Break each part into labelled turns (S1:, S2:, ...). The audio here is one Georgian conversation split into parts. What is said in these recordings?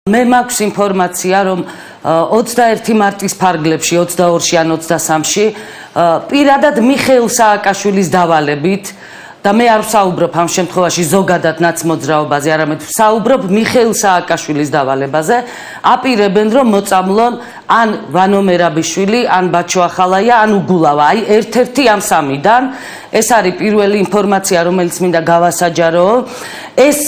S1: მე მაქვს ინფორმაცია, რომ 21 მარტის ფარგლებში 22-ში ან 23-ში პირადად მიხეილ სააკაშვილის დავალებით და მე არ ვსაუბრობ ამ შემთხვევაში ზოგადად ნაცმოძრაობაზე, არამედ ვსაუბრობ მიხეილ სააკაშვილის დავალებაზე, აპირებენ რომ მოწამლონ ან ვანო მერაბიშვილი, ან ბაჩო ახალაია, ან უგულავა. აი ერთ-ერთი ამ სამიდან ეს არის პირველი ინფორმაცია, რომელიც მინდა გავასაჯარო. ეს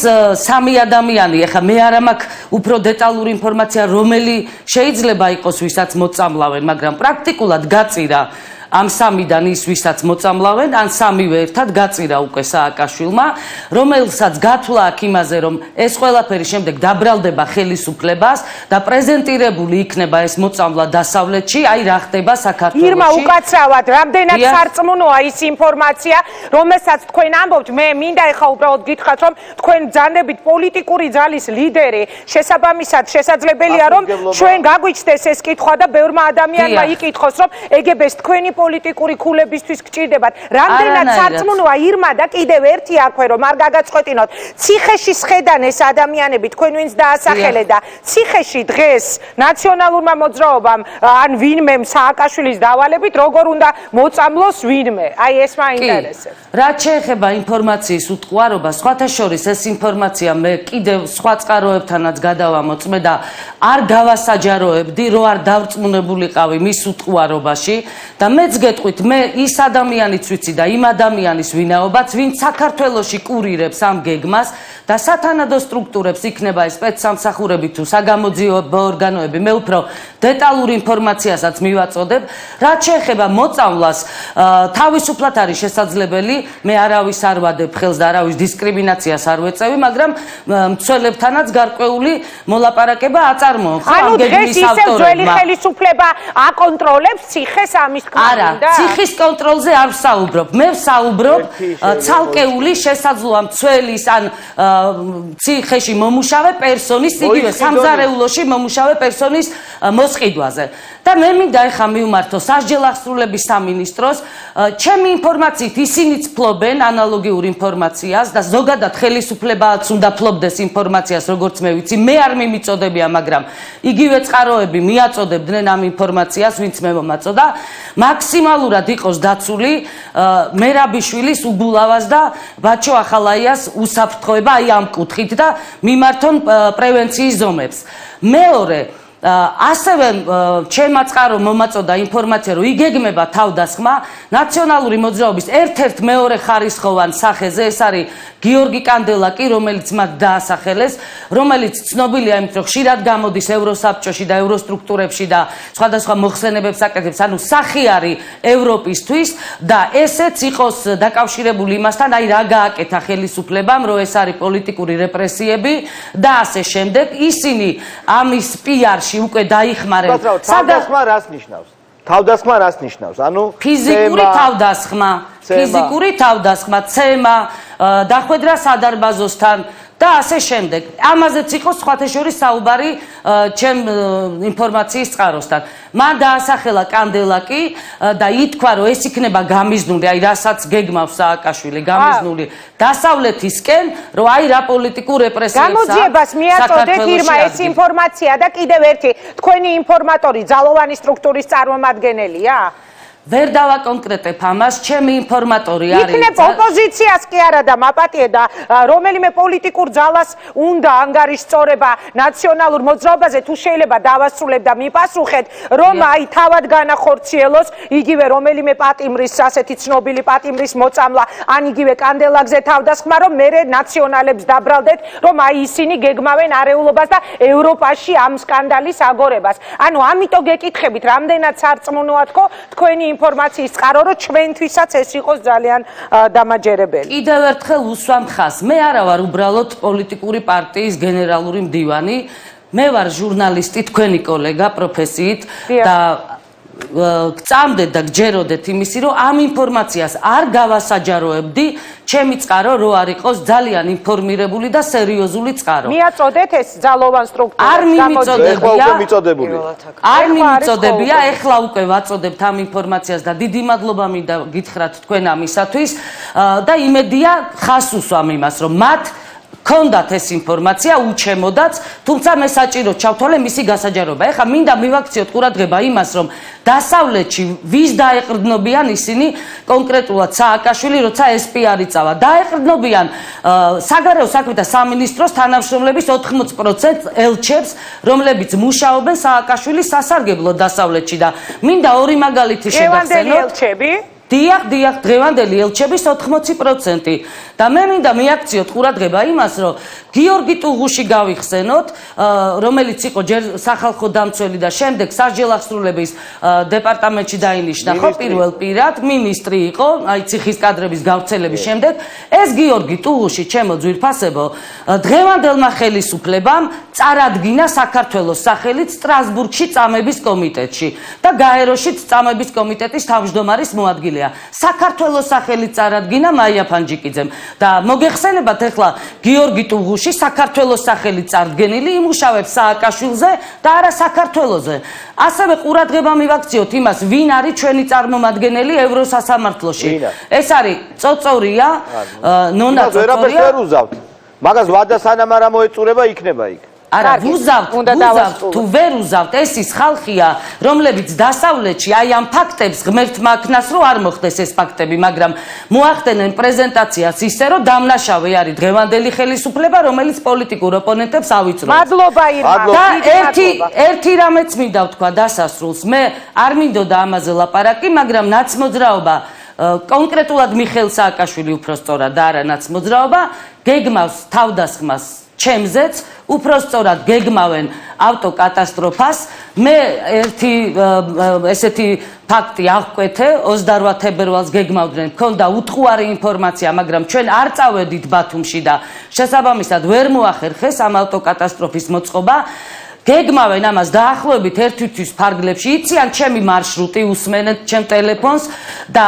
S1: სამი ადამიანი, ეხლა მე არ მაქვს უფრო დეტალური ინფორმაცია, რომელი შეიძლება იყოს ვისაც მოწამლავენ, მაგრამ პრაქტიკულად გაწირა ამ სამიდან ის ვისაც მოწამლავენ, ან სამივე ერთად გაწირა უკვე სააკაშვილმა, რომელსაც გათვლა აქ იმაზე, რომ ეს ყველაფერი შემდეგ დაბრალდება ხელისუფლებას და პრეზენტირებული იქნება ეს მოწამვლა დასავლეთში, აი რა ხდება საქართველოში.
S2: ირმა, უკაცრავად, რამდენად სარწმუნოა ის ინფორმაცია, რომელსაც თქვენ ამბობთ, მე მინდა ეხლა უბრალოდ გითხრათ, რომ თქვენ ბრძანდებით პოლიტიკური ძალის ლიდერი, შესაბამისად შესაძლებელია, რომ ჩვენ გაგვიჩნდეს ეს კითხვა და ბევრმა ადამიანმა იკითხოს, რომ ეგებს თქვენი პოლიტიკური ქულებისთვის გჭირდებათ. რამდენად სარწმუნოა ირმა და კიდევ ერთი აქვე რომ არ გაგაწყვეტინოთ. ციხეში სხედან ეს ადამიანები თქვენ ვინც დაასახელეთ და ციხეში დღეს ნაციონალურმა მოძრაობამ ან ვინმემ სააკაშვილის დავალებით როგორ უნდა მოწამლოს ვინმე. აი ეს მაინტერესებს.
S1: რაც შეეხება ინფორმაციის უტყუარობას, სხვათა შორის ეს ინფორმაცია მე კიდევ სხვა წყაროებთანაც გადავამოწმე და არ გავასაჯაროებდი, რომ არ დავწმუნებულიყავი მის უტყუარობაში და მეც გეტყვით, მე ის ადამიანიც ვიცი და იმ ადამიანის ვინაობაც, ვინც საქართველოში კურირებს ამ გეგმას და სათანადო სტრუქტურებს იქნება ეს სპეცსამსახურები თუ საგამოძიებო ორგანოები, მე უფრო დეტალურ ინფორმაციასაც მივაწოდებ. რაც შეეხება მოწამვლას, თავისუფლად არის შესაძლებელი, მე არავის არ ვადებ ხელს და არავის დისკრიმინაციას არ ვეწევი, მაგრამ მცველებთანაც გარკვეული მოლაპარაკება აწარმოებს ამ გეგმის ავტორებმა.
S2: ისევ ძველი ხელისუფლება აკონტროლებს ციხეს ამის თქმა
S1: არა, ციხის კონტროლზე არ ვსაუბრობ. მე ვსაუბრობ ცალკეული შესაძლოა მცველის ან ციხეში მომუშავე პერსონის, იგივე სამზარეულოში მომუშავე პერსონის მოსყიდვაზე. და მე მინდა ეხლა მივმართო სასჯელ აღსრულების სამინისტროს, ჩემი ინფორმაციით ისინიც ფლობენ ანალოგიურ ინფორმაციას და ზოგადად ხელისუფლებაც უნდა ფლობდეს ინფორმაციას, როგორც მე ვიცი, მე არ მიმიწოდებია, მაგრამ იგივე წყაროები მიაწოდებდნენ ამ ინფორმაციას, ვინც მე მომაწოდა, მაქსიმალურად იყოს დაცული მერაბიშვილის, უგულავას და ბაჩო ახალაიას უსაფრთხოება აი ამ კუთხით და მიმართონ პრევენციის ზომებს. მეორე ასევე ჩემმა წყარო მომაწოდა ინფორმაცია, რომ იგეგმება თავდასხმა ნაციონალური მოძრაობის ერთ-ერთ მეორე ხარისხოვან სახეზე, ეს არის გიორგი კანდელაკი, რომელიც მათ დაასახელეს, რომელიც ცნობილია იმით, რომ ხშირად გამოდის ევროსაბჭოში და ევროსტრუქტურებში და სხვადასხვა მოხსენებებს აკეთებს, ანუ სახი არის ევროპისთვის და ესეც იყოს დაკავშირებული იმასთან, აი რა გააკეთა ხელისუფლებამ, რომ ეს არის პოლიტიკური რეპრესიები და ასე შემდეგ. ისინი ამის პიარში უკვე დაიხმარენ.
S3: თავდასხმა რას ნიშნავს? თავდასხმა რას ნიშნავს? ანუ
S1: ფიზიკური თავდასხმა, ფიზიკური თავდასხმა, ცემა, დახვედრა სადარბაზოსთან და ასე შემდეგ. ამაზეც იყო სხვათა შორის საუბარი ჩემ ინფორმაციის წყაროსთან. მან დაასახელა კანდელაკი და ითქვა, რომ ეს იქნება გამიზნული, აი რასაც გეგმავს სააკაშვილი, გამიზნული დასავლეთისკენ, რომ აი რა პოლიტიკურ რეპრესიებსა
S2: გამოძიებას მიაწოდეთ ირმა ეს ინფორმაცია და კიდევ ერთი თქვენი ინფორმატორი ძალოვანი სტრუქტურის წარმომადგენელია?
S1: ვერ დავაკონკრეტებ ამას, ჩემი ინფორმატორი არის.
S2: იქნებ ოპოზიციას კი არა და მაპატიე და რომელიმე პოლიტიკურ ძალას უნდა ანგარიშწორება ნაციონალურ მოძრაობაზე თუ შეიძლება დავასრულებ და მიპასუხეთ, რომ აი თავად განახორციელოს იგივე რომელიმე პატიმრის, ასეთი ცნობილი პატიმრის მოწამლა, ან იგივე კანდელაკზე თავდასხმა, რომ მერე ნაციონალებს დაბრალდეთ, რომ აი ისინი გეგმავენ არეულობას და ევროპაში ამ სკანდალის აგორებას. ანუ ამიტომ გეკითხებით, რამდენად სარწმუნოა თქვენი ინფორმაციის წყარო, რომ ჩვენთვისაც ეს იყოს ძალიან დამაჯერებელი.
S1: კიდევ ერთხელ უსვამ ხაზს. მე არა ვარ უბრალოდ პოლიტიკური პარტიის გენერალური მდივანი, მე ვარ ჟურნალისტი, თქვენი კოლეგა პროფესიით და გწამდეთ და გჯეროდეთ იმისი, რომ ამ ინფორმაციას არ გავასაჯაროებდი, ჩემი წყარო რო არ იყოს ძალიან ინფორმირებული და სერიოზული წყარო.
S2: მიაწოდეთ ეს ძალოვან სტრუქტურას
S1: არ მიმიწოდებია.
S3: არ
S1: მიმიწოდებია, ეხლა უკვე ვაწოდებთ ამ ინფორმაციას და დიდი მადლობა მინდა გითხრათ თქვენ ამისათვის და იმედია ხას უსვამ იმას, რომ მათ ქონდათ ეს ინფორმაცია უჩემოდაც, თუმცა მე საჭირო ჩავთვალე მისი გასაჯაროება. ეხლა მინდა მივაქციოთ ყურადღება იმას, რომ დასავლეთში ვის დაეყრდნობიან ისინი კონკრეტულად სააკაშვილი, როცა SP-არ იწავა. დაეყრდნობიან საგარეო საქმეთა სამინისტროს თანამშრომლების 80% ელჩებს, რომლებიც მუშაობენ სააკაშვილის სასარგებლოდ დასავლეთში და მინდა ორი მაგალითი შეგახსენოთ.
S2: ელჩები?
S1: დიახ, დღევანდელი ელჩების 80% და მე მინდა მიაქციოთ ყურადღება იმას, რომ გიორგი ტუღუში გავიხსენოთ, რომელიც იყო ჯერ სახალხო დამცველი და შემდეგ სასჯელახსრულების დეპარტამენტში დაინიშნა, ხო, პირველ პირად, მინისტრი იყო, აი ციხის კადრების გავრცელების შემდეგ. ეს გიორგი ტუღუში, ჩემო ძვირფასებო, დღევანდელმა ხელისუფლებამ წარადგინა საქართველოს სახელით სტრასბურგში წამების კომიტეტში და გაეროშიც წამების კომიტეტის თავმჯდომარის მოადგილე. საქართველოს სახელით წარადგინა მაია ფანჯიკიძემ და მოგეხსენებათ ახლა გიორგი ტუღუში საქართველოს სახელით წარდგენილი იმუშავებს სააკაშვილზე და არა საქართველოზე. ასევე ყურადღება მივაქციოთ იმას, ვინ არის ჩვენი წარმომადგენელი ევროსასამართლოში. ეს არის წოწორია, ნონა წოწორია.
S3: მაგას ვადა სანამ არ მოეწურება იქნება იქ.
S1: არა, ვუზავთ, თუ ვერ უზავთ, ეს ის ხალხია, რომლებიც დასავლეთში აი ამ ფაქტებს ღმერთ მაქნას, რომ არ მოხდეს ეს ფაქტები, მაგრამ მოახდენენ პრეზენტაციას ისე, რომ დამნაშავე არის დღევანდელი ხელისუფლება, რომელიც პოლიტიკურ ოპონენტებს ავიწროს.
S2: მადლობა ირმა.
S1: და ერთი რამეც მინდა ვთქვა დასასრულს. მე არ მინდოდა ამაზე ლაპარაკი, მაგრამ ნაცმოძრაობა კონკრეტულად მიხეილ სააკაშვილი უფრო სწორად და არა ნაცმოძრაობა გეგმავს თავდასხმას ჩემზეც, უფრო სწორად გეგმავენ ავტოკატასტროფას. მე ერთი ესეთი ფაქტი აღკვეთე, 28 თებერვალს გეგმავდნენ, მქონდა უთხოვარი ინფორმაცია, მაგრამ ჩვენ არ წავედით ბათუმში და შესაბამისად ვერ მოახერხეს ამ ავტოკატასტროფის მოწყობა. გეგმავენ ამას დაახლოებით ერთი თვის ფარგლებში, იციან ჩემი მარშრუტი, უსმენთ ჩემ ტელეფონს და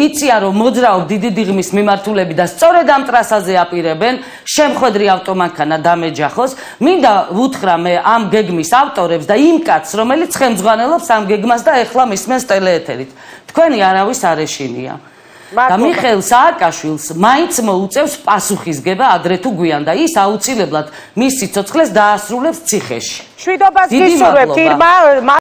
S1: იციან რომ მოძრაობ დიდი დიღმის მიმართულები და სწორედ ამ ტრასაზე აპირებენ შემხედრი ავტომანქანა დამეჯახოს. მინდა ვუთხრა მე ამ გეგმის ავტორებს და იმ კაცს, რომელიც ხელმძღვანელობს ამ გეგმას და ეხლა მისმენს ტელეეთერით. თქვენი არავის არ ეშინია. და მიხეილ სააკაშვილს მაინც მოუწევს პასუხისგება ადრე თუ გვიან და ის აუცილებლად მის სიცოცხლეს დაასრულებს ციხეში.
S2: მშვიდობას გისურვებთ ირმა.